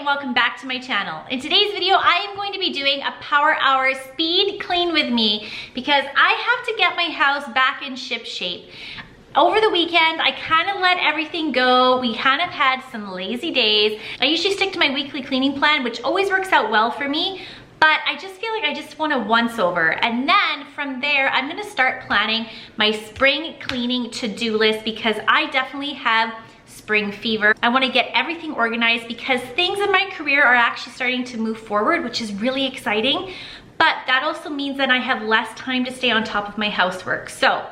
welcome back to my channel. In today's video, I am going to be doing a power hour speed clean with me because I have to get my house back in ship shape. Over the weekend, I kind of let everything go. We kind of had some lazy days. I usually stick to my weekly cleaning plan, which always works out well for me, but I just feel like I just want a once over. And then from there, I'm gonna start planning my spring cleaning to-do list because I definitely have spring fever. I want to get everything organized because things in my career are actually starting to move forward, which is really exciting. But that also means that I have less time to stay on top of my housework. So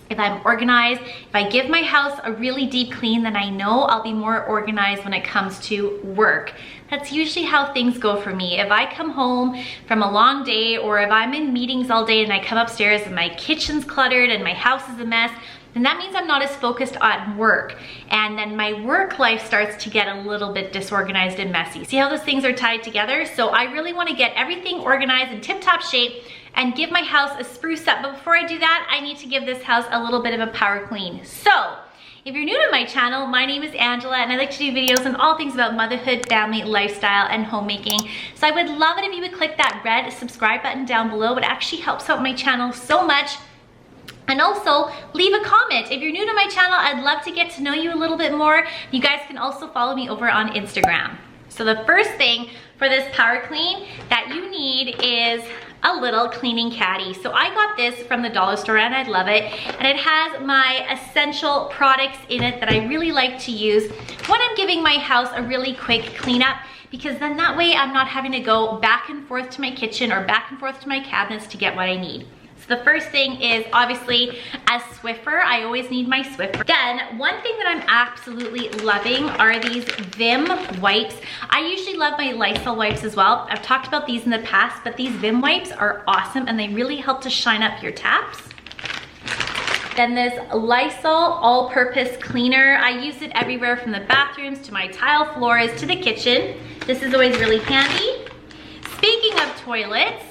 if I'm organized, if I give my house a really deep clean, then I know I'll be more organized when it comes to work. That's usually how things go for me. If I come home from a long day or if I'm in meetings all day and I come upstairs and my kitchen's cluttered and my house is a mess, then that means I'm not as focused on work. And then my work life starts to get a little bit disorganized and messy. See how those things are tied together? So I really want to get everything organized in tip-top shape and give my house a spruce up. But before I do that, I need to give this house a little bit of a power clean. So if you're new to my channel, my name is Angela and I like to do videos on all things about motherhood, family, lifestyle, and homemaking. So I would love it if you would click that red subscribe button down below. It actually helps out my channel so much. And also leave a comment. If you're new to my channel, I'd love to get to know you a little bit more. You guys can also follow me over on Instagram. So the first thing for this power clean that you need is a little cleaning caddy. So I got this from the dollar store and I love it. And it has my essential products in it that I really like to use when I'm giving my house a really quick cleanup, because then that way I'm not having to go back and forth to my kitchen or back and forth to my cabinets to get what I need. The first thing is obviously a Swiffer. I always need my Swiffer. Then one thing that I'm absolutely loving are these Vim wipes. I usually love my Lysol wipes as well. I've talked about these in the past, but these Vim wipes are awesome and they really help to shine up your taps. Then this Lysol all-purpose cleaner. I use it everywhere from the bathrooms to my tile floors to the kitchen. This is always really handy. Speaking of toilets,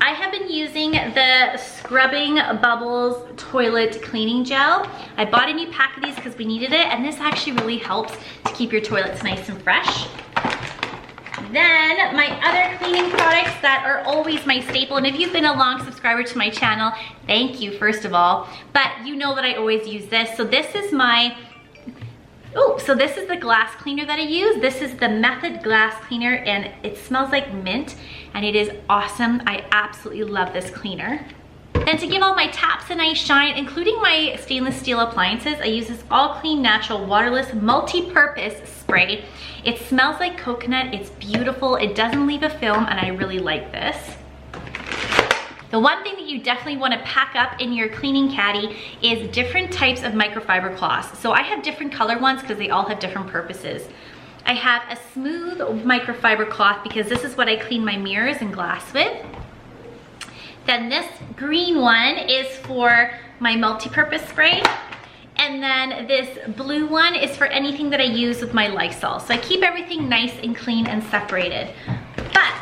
I have been using the Scrubbing Bubbles toilet cleaning gel. I bought a new pack of these because we needed it, and this actually really helps to keep your toilets nice and fresh. Then my other cleaning products that are always my staple, and if you've been a long subscriber to my channel, thank you first of all, but you know that I always use this. So this is my this is the glass cleaner that I use. This is the Method glass cleaner and it smells like mint and it is awesome. I absolutely love this cleaner. Then to give all my taps a nice shine, including my stainless steel appliances, I use this All Clean Natural Waterless Multi-Purpose Spray. It smells like coconut, it's beautiful, it doesn't leave a film, and I really like this. The one thing that you definitely want to pack up in your cleaning caddy is different types of microfiber cloths. So I have different color ones because they all have different purposes. I have a smooth microfiber cloth because this is what I clean my mirrors and glass with. Then this green one is for my multi-purpose spray. And then this blue one is for anything that I use with my Lysol. So I keep everything nice and clean and separated. But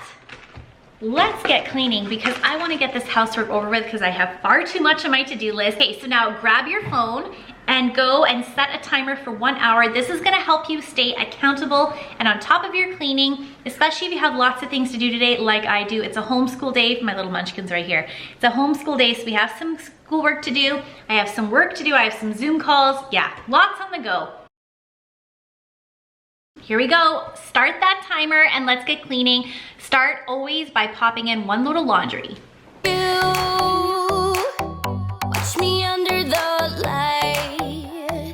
let's get cleaning because I want to get this housework over with because I have far too much on my to-do list. Okay, so now grab your phone and go and set a timer for 1 hour. This is going to help you stay accountable and on top of your cleaning, especially if you have lots of things to do today like I do. It's a homeschool day for my little munchkins right here. It's a homeschool day, so we have some schoolwork to do. I have some work to do. I have some Zoom calls. Yeah, lots on the go. Here we go. Start that timer and let's get cleaning. Start always by popping in one load of laundry. You watch me under the light,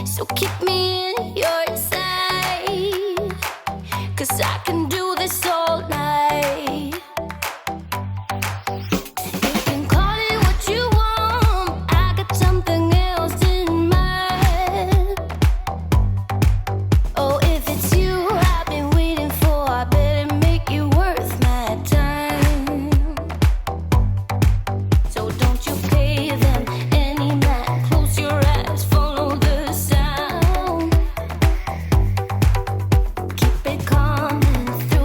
so keep me in your sight, 'cause I can do this all night. You can call it what you want, I got something else in mind. Oh, if it's you I've been waiting for, I better make it worth my time. So don't you pay them any mind, close your eyes, follow the sound. Keep it coming through.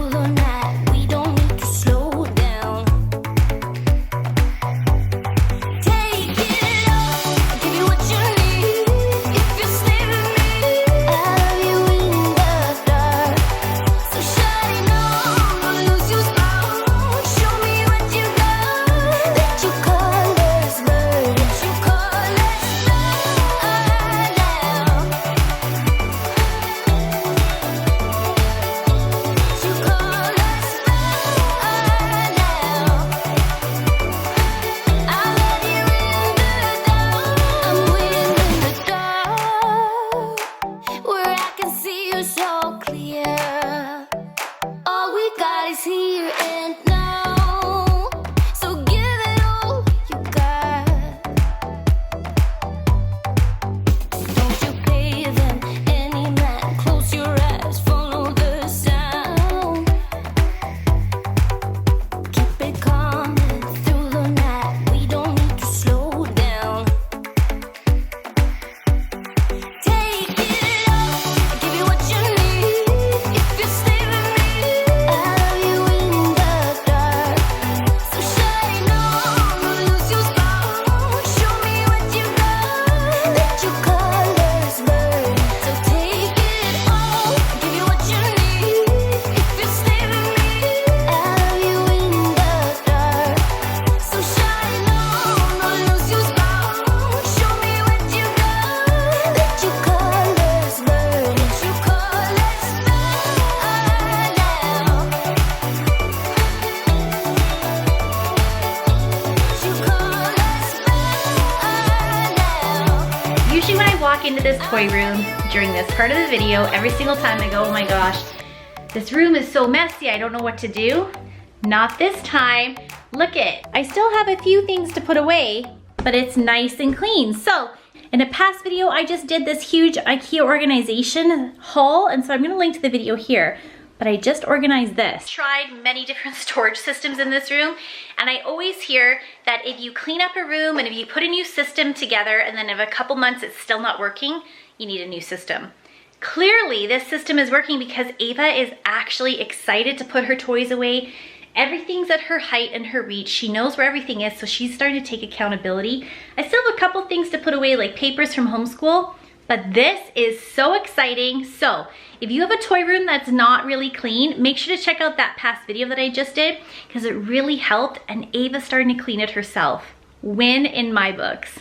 into this toy room during this part of the video, every single time I go, oh my gosh, this room is so messy, I don't know what to do. Not this time. Look it, I still have a few things to put away, but it's nice and clean. So in a past video, I just did this huge Ikea organization haul, and so I'm gonna link to the video here. But I just organized this. Tried many different storage systems in this room, and I always hear that if you clean up a room and if you put a new system together and then in a couple months it's still not working, you need a new system. Clearly, this system is working because Ava is actually excited to put her toys away. Everything's at her height and her reach. She knows where everything is, so she's starting to take accountability. I still have a couple things to put away, like papers from homeschool, but this is so exciting. So if you have a toy room that's not really clean, make sure to check out that past video that I just did because it really helped, and Ava's starting to clean it herself. Win in my books.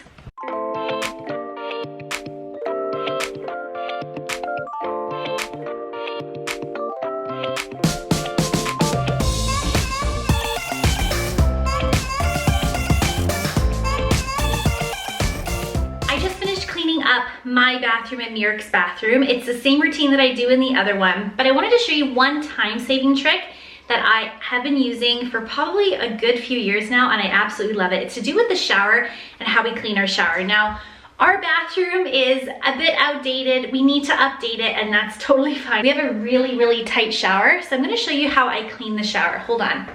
Up my bathroom and Murick's bathroom. It's the same routine that I do in the other one, but I wanted to show you one time-saving trick that I have been using for probably a good few years now, and I absolutely love it. It's to do with the shower and how we clean our shower. Now, our bathroom is a bit outdated. We need to update it, and that's totally fine. We have a really, really tight shower, so I'm gonna show you how I clean the shower. Hold on.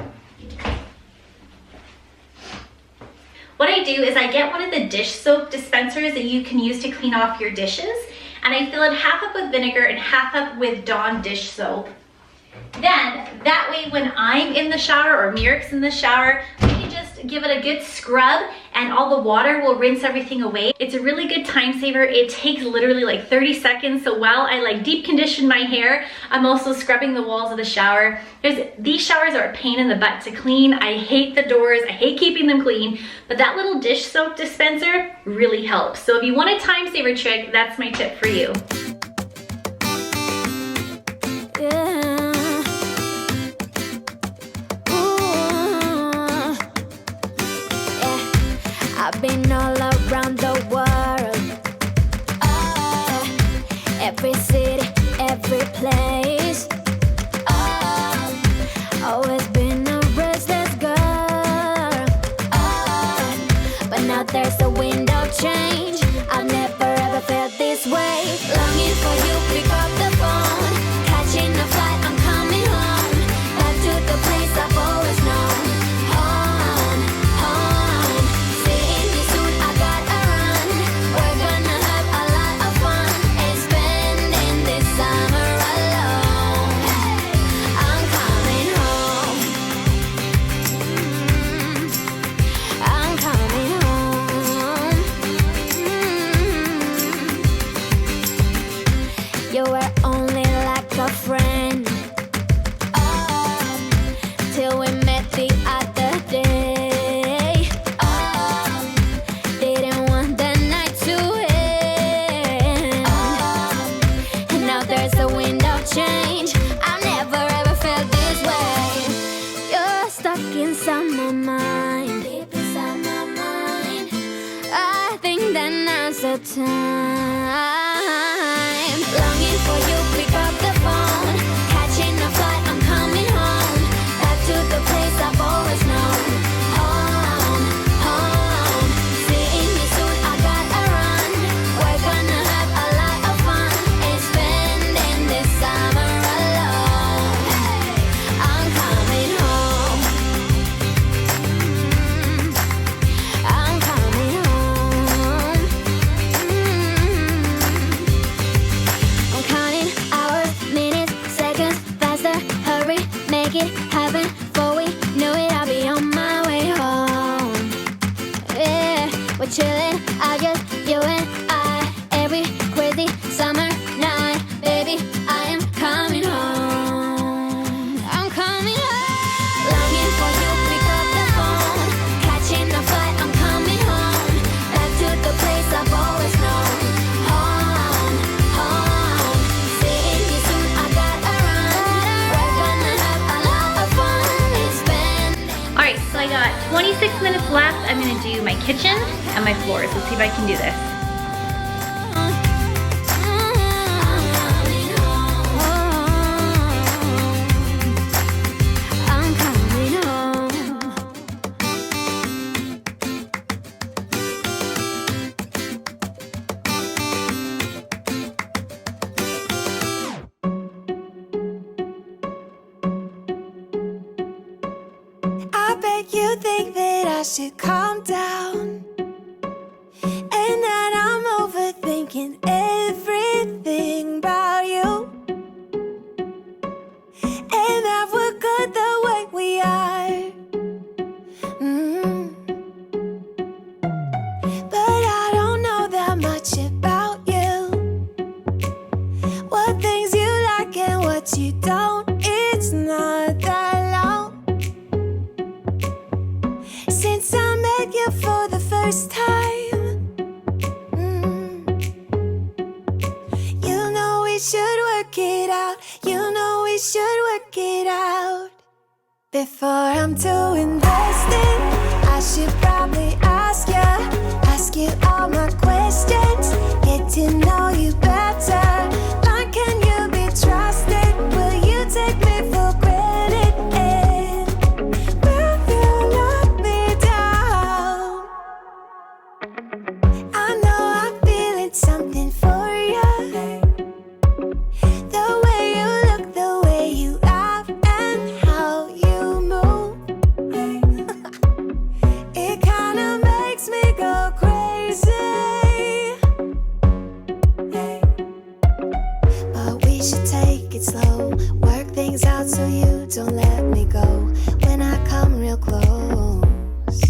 What I do is I get one of the dish soap dispensers that you can use to clean off your dishes, and I fill it half up with vinegar and half up with Dawn dish soap. Then, that way when I'm in the shower or Murick's in the shower, we can just give it a good scrub and all the water will rinse everything away. It's a really good time saver. It takes literally like 30 seconds. So while I like deep condition my hair, I'm also scrubbing the walls of the shower. These showers are a pain in the butt to clean. I hate the doors. I hate keeping them clean, but that little dish soap dispenser really helps. So if you want a time saver trick, that's my tip for you. I've been all around the world, every city, every place. Always been a restless girl, but now there's a wind of change. I've never ever felt this way. Longing for you, pick up the phone, catching a flight, I'm coming home, back to the place I've always known. You were only like a friend, till we met the other day. Didn't want the night to end, and now there's a wind of change. I've never ever felt this way. You're stuck inside my mind, deep inside my mind. I think that now's the time. Longing for you, pick up the phone, catching a flight, I'm coming home, back to the place I've always known. Home, home, seeing you soon, I gotta run. We're gonna have a lot of fun, and spending this summer alone. I'm coming home. I'm coming home. I'm counting hours, minutes, seconds, faster, hurry, make it happen. Before we know it, I'll be on my way home. Yeah, we're chilling, I just, you and I, every crazy summer night. Baby, I am coming home. I'm coming home. Longing for you, pick up the phone, catching a flight, I'm coming home, back to the place I've always known. Home, home, seeing you soon, I gotta run. We're gonna have a lot of fun and spend. All right, so I got 26 minutes left. I'm gonna do my kitchen and my floors. Let's see if I can do this. make you think that I should calm down, and that I'm overthinking everything about you, and that we're good the way we are. But I don't know that much about you, what things you like and what you don't. It's not that long since I met you for the first time. You know we should work it out. You know we should work it out. Before I'm too invested, I should probably ask you all my questions, get to know you better. Like, can you be trusted? Will you take me for granted? And will you let me down? I know I'm feeling something for you. The way you look, the way you laugh, and how you move. It kinda makes me go crazy. But we should take it slow, work things out so you don't let me go. When I come real close,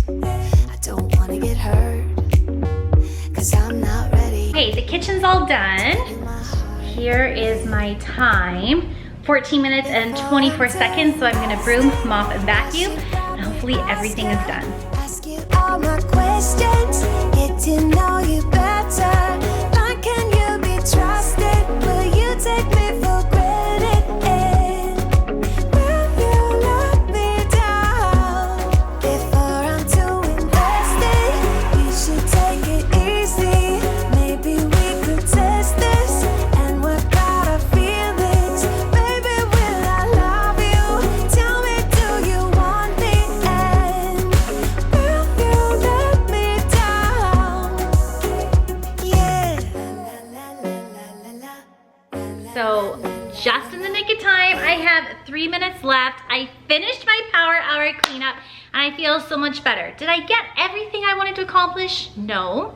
I don't wanna get hurt, 'cause I'm not ready. Okay, the kitchen's all done. Here is my time, 14 minutes and 24 seconds. So I'm gonna broom, mop, and vacuum, and hopefully everything is done. Ask you all my questions, get to know you better. Like, can you be trusted? Will you take me for granted? And will you let me down? Before I'm too invested, you should take it easy. Maybe we could test this and work out our feelings. Baby, will I love you? Tell me, do you want me? And will you let me down? Yeah. So just in the nick of time, I have 3 minutes left. I finished my power hour cleanup and I feel so much better. Did I get everything I wanted to accomplish? No.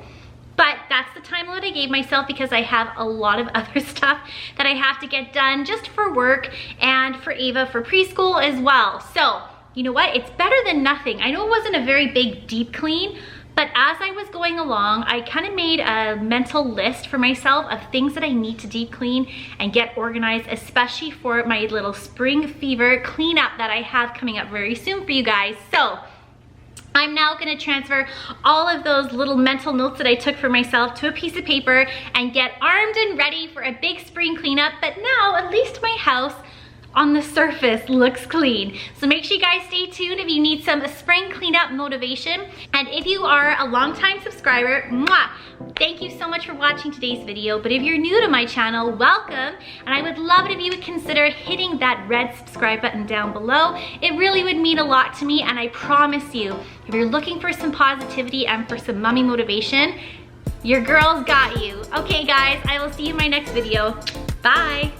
But that's the time limit I gave myself because I have a lot of other stuff that I have to get done just for work and for Ava for preschool as well. So you know what? It's better than nothing. I know it wasn't a very big deep clean, but as I was going along, I kind of made a mental list for myself of things that I need to deep clean and get organized, especially for my little spring fever cleanup that I have coming up very soon for you guys. So I'm now gonna transfer all of those little mental notes that I took for myself to a piece of paper and get armed and ready for a big spring cleanup. But now at least my house on the surface looks clean. So make sure you guys stay tuned if you need some spring cleanup motivation. And if you are a longtime subscriber, mwah, thank you so much for watching today's video. But if you're new to my channel, welcome. And I would love it if you would consider hitting that red subscribe button down below. It really would mean a lot to me, and I promise you, if you're looking for some positivity and for some mommy motivation, your girl's got you. Okay guys, I will see you in my next video. Bye.